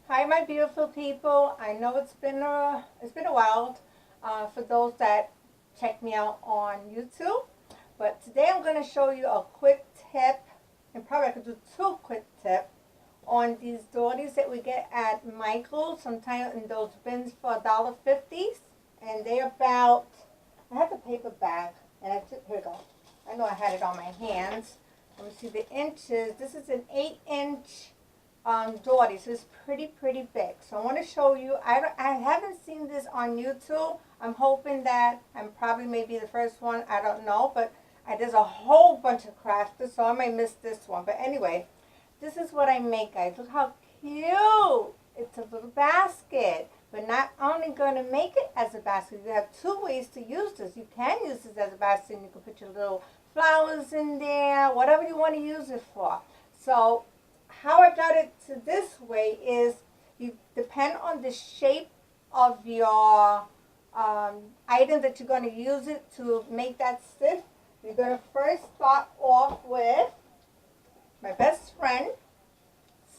Hi, my beautiful people. I know it's been a while for those that check me out on YouTube, but today I'm going to show you a quick tip, and probably I could do two quick tips on these Dollies that we get at Michael's, sometimes in those bins for $1.50, and they're about. I have the paper bag, and here we go. I know I had it on my hands. Let me see the inches. This is an 8-inch Dolly, so it's pretty big. So I want to show you. I haven't seen this on YouTube. I'm hoping that I'm probably maybe the first one. I don't know, but there's a whole bunch of crafters, so I might miss this one. But anyway, this is what I make, guys. Look how cute! It's a little basket. But not only going to make it as a basket, you have two ways to use this. You can use this as a basket, and you can put your little flowers in there, whatever you want to use it for. So how I got it to this way is you depend on the shape of your item that you're going to use it to make that stiff. You're going to first start off with my best friend,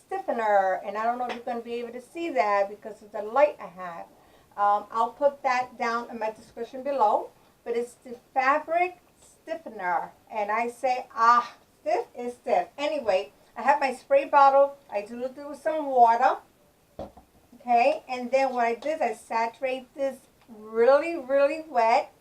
Stiffener. And I don't know if you're going to be able to see that because of the light I have. I'll put that down in my description below. But it's the fabric stiffener. And I say, stiff is stiff. Anyway, I have my spray bottle. I dilute it with some water. Okay, and then what I did, I saturate this really wet.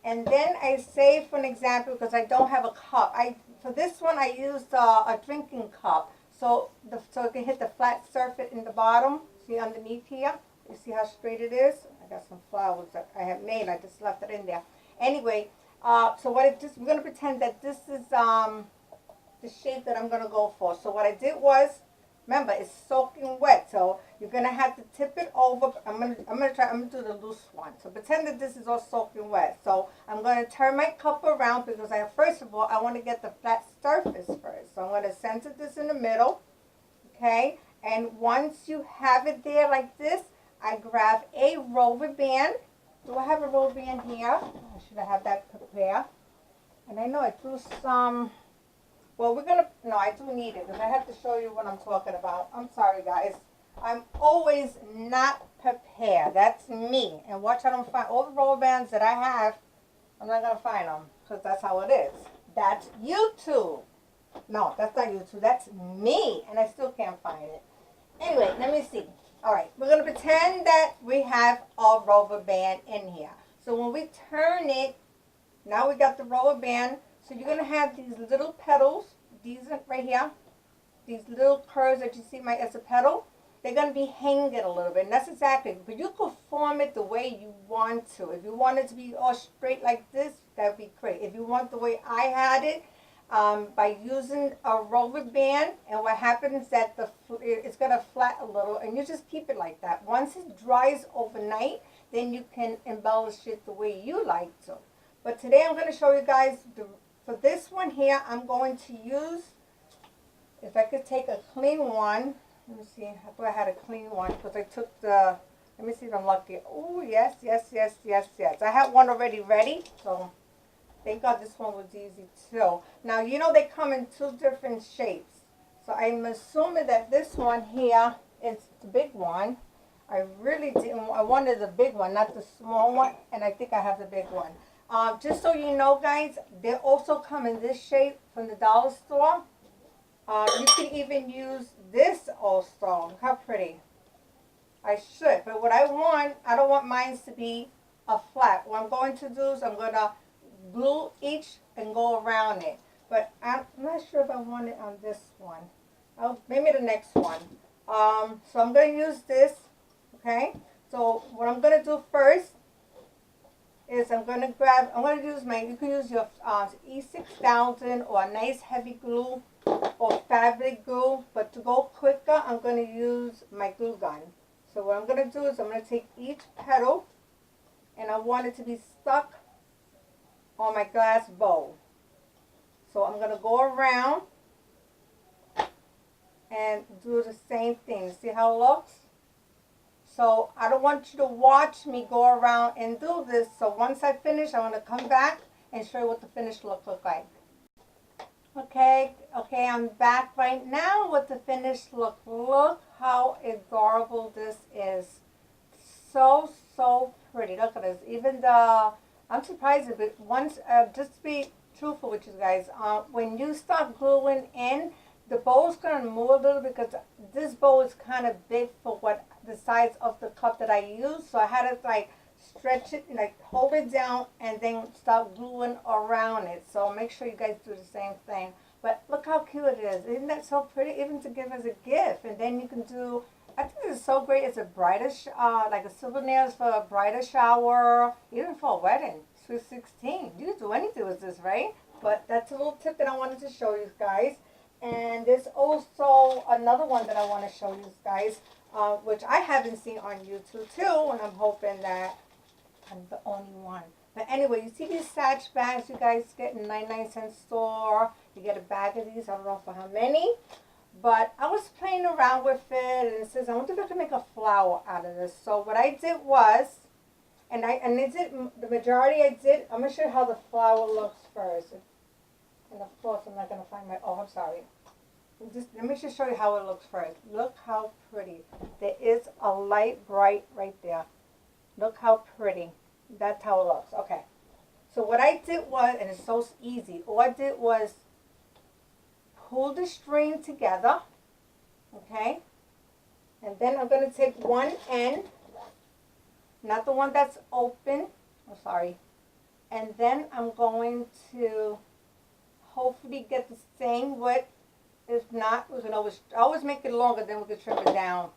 And then I say, for an example, because I don't have a cup. For this one, I used a drinking cup. So it can hit the flat surface in the bottom. See underneath here? You see how straight it is? I got some flowers that I have made. I just left it in there. Anyway, so we're going to pretend that this is the shape that I'm going to go for. So what I did was, remember, it's soaking wet, so you're going to have to tip it over. I'm going to do the loose one. So pretend that this is all soaking wet. So I'm going to turn my cup around because first of all, I want to get the flat surface first. So I'm going to center this in the middle, okay? And once you have it there like this, I grab a rubber band. Do I have a rubber band here? I should have that prepared. And I know I threw some. Well, no, I do need it because I have to show you what I'm talking about. I'm sorry, guys. I'm always not prepared. That's me. And watch, I don't find all the rubber bands that I have. I'm not going to find them because that's how it is. That's YouTube. No, that's not YouTube. That's me. And I still can't find it. Anyway, let me see. All right, we're going to pretend that we have a rubber band in here. So when we turn it, now we got the rubber band. So you're going to have these little petals, these right here, these little curves that you see as a petal. They're going to be hanging a little bit, and that's exactly, but you could form it the way you want to. If you want it to be all straight like this, that would be great. If you want the way I had it, by using a rubber band, and what happens is that it's going to flat a little, and you just keep it like that. Once it dries overnight, then you can embellish it the way you like to. But today I'm going to show you guys for this one here, I'm going to use, if I could take a clean one. Let me see. I thought I had a clean one because I took let me see if I'm lucky. Oh, yes. I have one already ready. So thank God this one was easy too. Now, you know they come in two different shapes. So I'm assuming that this one here is the big one. I really didn't. I wanted the big one, not the small one. And I think I have the big one. Just so you know, guys, they also come in this shape from the dollar store. You can even use this also. Look how pretty. I should, but what I don't want mine to be a flat. What I'm going to do is I'm going to glue each and go around it. But I'm not sure if I want it on this one. Maybe the next one. So I'm going to use this, okay? So what I'm going to do first is I'm going to use you can use your E6000 or a nice heavy glue or fabric glue, but to go quicker, I'm going to use my glue gun. So what I'm going to do is I'm going to take each petal, and I want it to be stuck on my glass bowl. So I'm going to go around and do the same thing. See how it looks? So I don't want you to watch me go around and do this. So once I finish, I want to come back and show you what the finished look like. Okay, I'm back right now with the finished look. Look how adorable this is. So pretty. Look at this. Even the, I'm surprised if it, once, just to be truthful with you guys, when you start gluing in, the bowl's going to move a little because this bowl is kind of big for what the size of the cup that I use. So I had to like stretch it, like hold it down and then start gluing around it. So make sure you guys do the same thing. But look how cute it is. Isn't that so pretty? Even to give as a gift. And then you can do, I think this is so great. It's a brighter, like a souvenirs for a brighter shower, even for a wedding. Sweet 16. You can do anything with this, right? But that's a little tip that I wanted to show you guys. And there's also another one that I want to show you guys, which I haven't seen on YouTube too. And I'm hoping that I'm the only one. But anyway, you see these Satch bags you guys get in 99-cent store. You get a bag of these. I don't know for how many. But I was playing around with it, and it says, I wonder if I can make a flower out of this. So what I did was, and it did, the majority I did, I'm going to show you how the flower looks first. And of course, I'm not going to find my, oh, I'm sorry. Let me just show you how it looks first. Look how pretty. There is a light bright right there. Look how pretty. That's how it looks. Okay. So what I did was, and it's so easy, all I did was pull the string together, okay? And then I'm going to take one end, not the one that's open, I'm sorry. And then I'm going to hopefully get the same width. If not, we can always make it longer, then we can trim it down.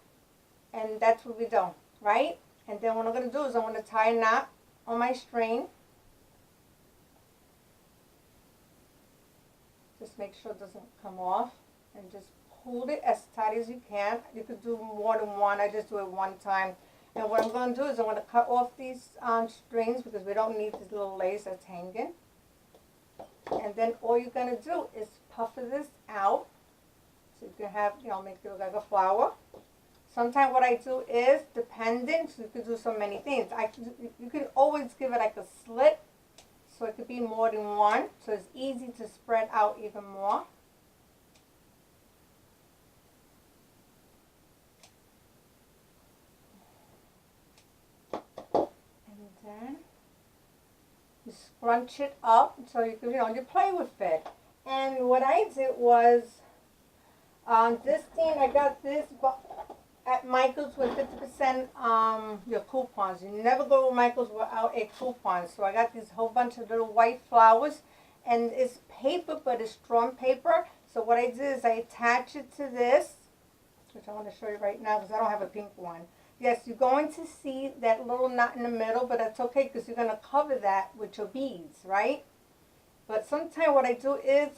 And that's what we do, right? And then what I'm going to do is I'm going to tie a knot on my string. Just make sure it doesn't come off. And just hold it as tight as you can. You could do more than one. I just do it one time. And what I'm going to do is I'm going to cut off these strings because we don't need this little lace that's hanging. And then all you're going to do is puff this out. So you can have, make it look like a flower. Sometimes what I do is, dependent, so you could do so many things. You could always give it like a slit, so it could be more than one, so it's easy to spread out even more. And then you scrunch it up, so you can, you play with it. And what I did was, this thing, I got this at Michael's with 50% your coupons. You never go to Michael's without a coupon. So I got this whole bunch of little white flowers, and it's paper, but it's strong paper. So what I did is I attach it to this, which I want to show you right now because I don't have a pink one. Yes, you're going to see that little knot in the middle, but that's okay because you're going to cover that with your beads, right? But sometimes what I do is,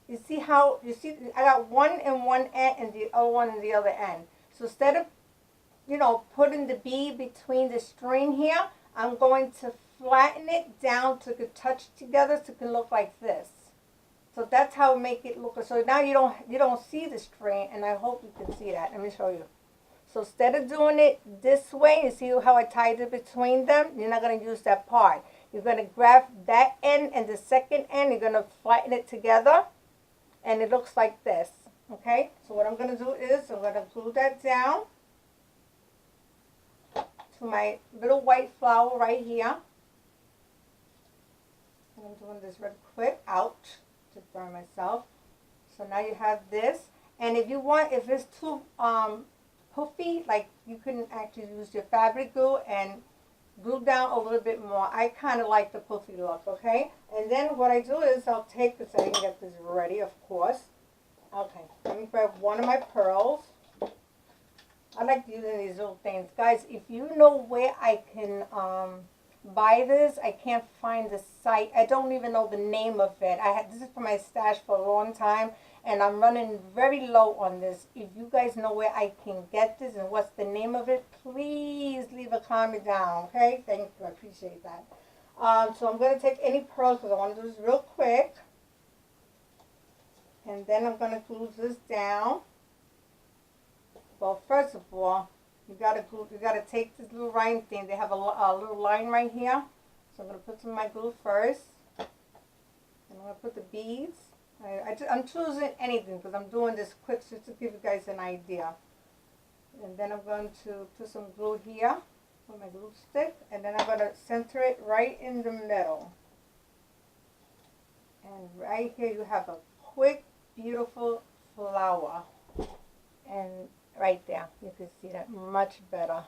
you see how, I got one in one end and the other one in the other end. So instead of, putting the bead between the string here, I'm going to flatten it down so it can touch together so it can look like this. So that's how I make it look. So now you don't see the string, and I hope you can see that. Let me show you. So instead of doing it this way, you see how I tied it between them? You're not going to use that part. You're going to grab that end and the second end, you're going to flatten it together, and it looks like this. Okay, so what I'm going to do is I'm going to glue that down to my little white flower right here. And I'm doing this real quick. Ouch, just burn myself. So now you have this. And if you want, if it's too puffy, like you can actually use your fabric glue and glue down a little bit more. I kind of like the puffy look, okay? And then what I do is I'll take this, I can get this ready, of course. Okay, let me grab one of my pearls. I like using these little things. Guys, if you know where I can buy this, I can't find the site. I don't even know the name of it. This is for my stash for a long time, and I'm running very low on this. If you guys know where I can get this and what's the name of it, please leave a comment down, okay? Thank you. I appreciate that. So I'm going to take any pearls because I want to do this real quick. And then I'm going to glue this down. Well, first of all, you gotta take this little line thing. They have a little line right here. So I'm going to put some of my glue first. And I'm going to put the beads I'm choosing anything because I'm doing this quick just to give you guys an idea. And then I'm going to put some glue here with my glue stick, and then I'm going to center it right in the middle. And right here you have a quick, beautiful flower. And right there, you can see that much better.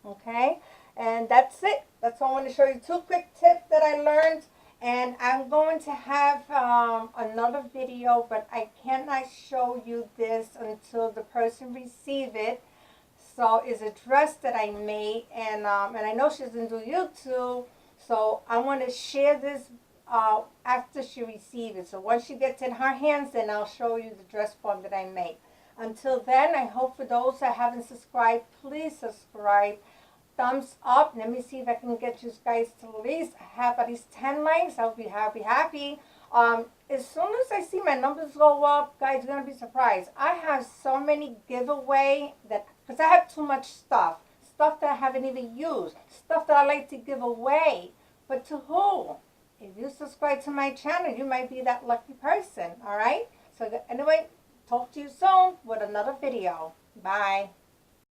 Okay, and that's it. That's all I want to show you. 2 quick tips that I learned. And I'm going to have another video, but I cannot show you this until the person receives it. So it's a dress that I made, and I know she doesn't do YouTube, so I want to share this after she receives it. So once she gets in her hands, then I'll show you the dress form that I made. Until then, I hope for those that haven't subscribed, please subscribe. Thumbs up. Let me see if I can get you guys to at least 10 likes. I'll be happy. As soon as I see my numbers go up, guys, you're going to be surprised. I have so many giveaway that, because I have too much stuff that I haven't even used, stuff that I like to give away. But to who? If you subscribe to my channel, you might be that lucky person. All right? So anyway, talk to you soon with another video. Bye.